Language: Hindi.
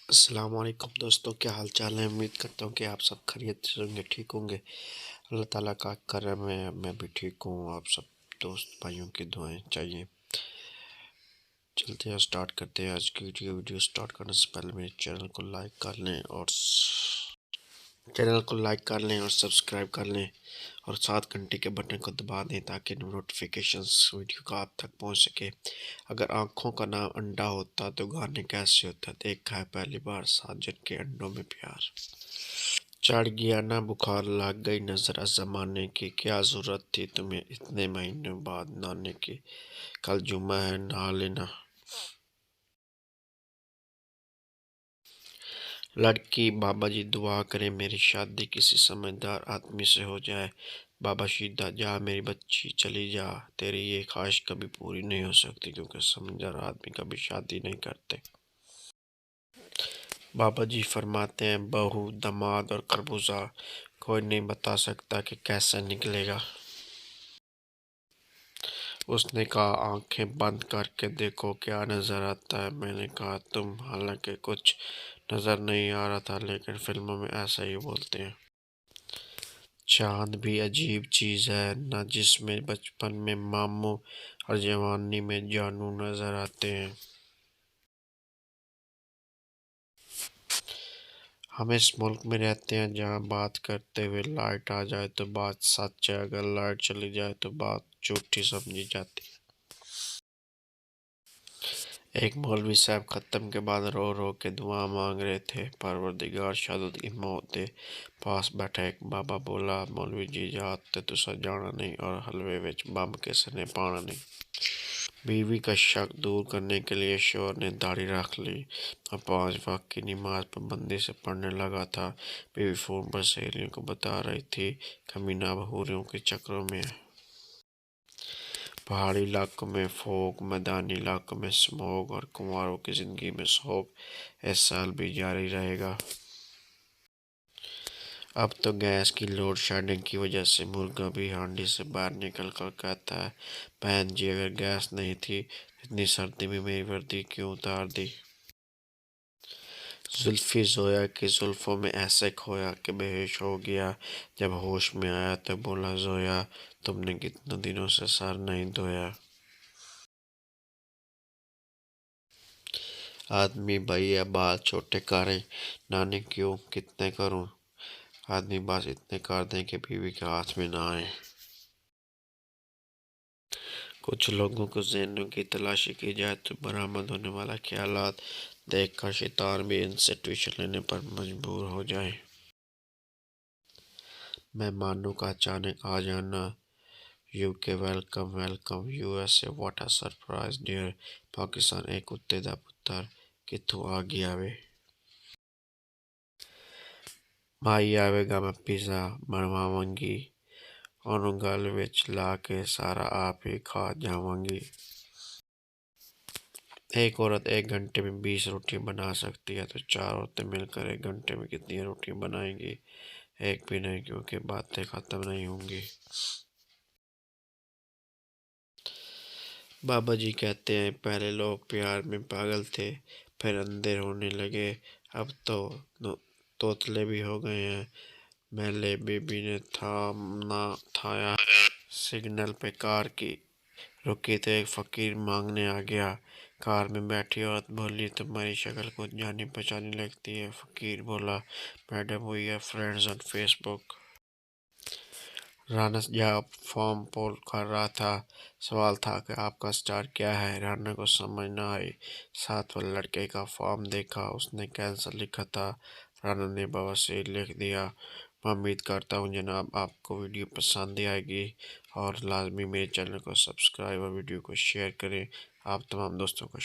अस्सलाम वालेकुम दोस्तों, क्या हाल चाल है। उम्मीद करता हूँ कि आप सब खैरियत से होंगे, ठीक होंगे। अल्लाह ताला का करम है, मैं भी ठीक हूँ। आप सब दोस्त भाइयों की दुआएं चाहिए। चलते हैं, स्टार्ट करते हैं आज की वीडियो स्टार्ट करने से पहले मेरे चैनल को लाइक कर लें और सब्सक्राइब कर लें और साथ घंटे के बटन को दबा दें ताकि नोटिफिकेशंस वीडियो का आप तक पहुंच सके। अगर आंखों का नाम अंडा होता तो गाने कैसे होता, देखा है पहली बार साजन के अंडों में प्यार। चढ़ गया ना बुखार, लग गई नजर जमाने की, क्या जरूरत थी तुम्हें इतने महीनों बाद नाने की। कल जुम्मा है नहा लेना। लड़की, बाबा जी दुआ करें मेरी शादी किसी समझदार आदमी से हो जाए। बाबा शीदा जा मेरी बच्ची चली जा, तेरी ये ख्वाहिश कभी पूरी नहीं हो सकती क्योंकि समझदार आदमी कभी शादी नहीं करते। बाबा जी फरमाते हैं बहू, दामाद और खरबूजा कोई नहीं बता सकता कि कैसे निकलेगा। उसने कहा आंखें बंद करके देखो क्या नजर आता है। मैंने कहा तुम, हालांकि कुछ नजर नहीं आ रहा था लेकिन फिल्मों में ऐसा ही बोलते हैं। चांद भी अजीब चीज है ना, जिसमें बचपन में मामू और जवानी में जानू नजर आते हैं। हम इस मुल्क में रहते हैं जहाँ बात करते हुए लाइट आ जाए तो बात सच है, अगर लाइट चली जाए तो बात झूठी समझी जाती है। एक मौलवी साहब खत्म के बाद रो रो के दुआ मांग रहे थे, परवरदिगार शादत की मौत दे। पास बैठा एक बाबा बोला मौलवी जी जात ते तुसा जाना नहीं और हलवे विच बम किसे ने पाना नहीं। बीवी का शक दूर करने के लिए शोहर ने दाढ़ी रख ली और 5 वक्त की नमाज पाबंदी से पढ़ने लगा था। बीवी फोन पर सहेलियों को बता रही थी कमीना बहूरियों के चक्रों में है। पहाड़ी इलाकों में फोग, मैदानी इलाकों में स्मोग और कुंवारों की जिंदगी में सोग इस साल भी जारी रहेगा। अब तो गैस की लोड शेडिंग की वजह से मुर्गा भी हांडी से बाहर निकल कर कहता है बहन जी अगर गैस नहीं थी इतनी सर्दी में मेरी वर्दी क्यों उतार दी। जुल्फी जोया की जुल्फों में ऐसे खोया कि बेहोश हो गया। जब होश में आया तो बोला जोया तुमने कितने दिनों से सर नहीं धोया। आदमी भैया बाल छोटे करे, नानी क्यों कितने करूं। आदमी बस इतने कर दें कि बीवी के हाथ में ना आए। कुछ लोगों को ज़हनों की तलाशी की जाए तो बरामद होने वाला ख्यालात देखकर शैतान भी इनसे ट्यूशन लेने पर मजबूर हो जाए। मेहमानों का अचानक आ जाना। UK welcome welcome, USA what a surprise dear. Pakistan एक कुत्ते दा पुत्तर कित्थों आ गया वे। माई आवेगा मैं पिज़्ज़ा बनवाऊंगी, ਉਹਨੂੰ गल विच ला के सारा आप ही खा जाऊंगी। एक औरत 1 घंटे में 20 रोटियां बना सकती है तो 4 औरतें मिलकर 1 घंटे में कितनी रोटियां बनाएंगी। एक भी नहीं, क्योंकि बातें खत्म नहीं होंगी। बाबा जी कहते हैं पहले लोग प्यार में पागल थे, फिर अंधे होने लगे, अब तो तोतले भी हो गए हैं। मैले बेबी ने थामना थाया सिग्नल पे कार की रुकी तो एक फकीर मांगने आ गया। कार में बैठी औरत बोली तुम्हारी शक्ल कुछ जानी पहचानी लगती है। फकीर बोला madam we are friends on Facebook. Rana जब फॉर्म पुल कर रहा था, सवाल था कि आपका स्टार क्या है। राना को समझ न आई। साथ वाले लड़के का फॉर्म देखा, उसने कैंसर लिखा था। राना ने बवासीर लिख दिया। मैं उम्मीद करता हूँ जनाब आपको वीडियो पसंद आएगी और लाजमी मेरे चैनल को सब्सक्राइब और वीडियो को शेयर करें। आप तमाम दोस्तों को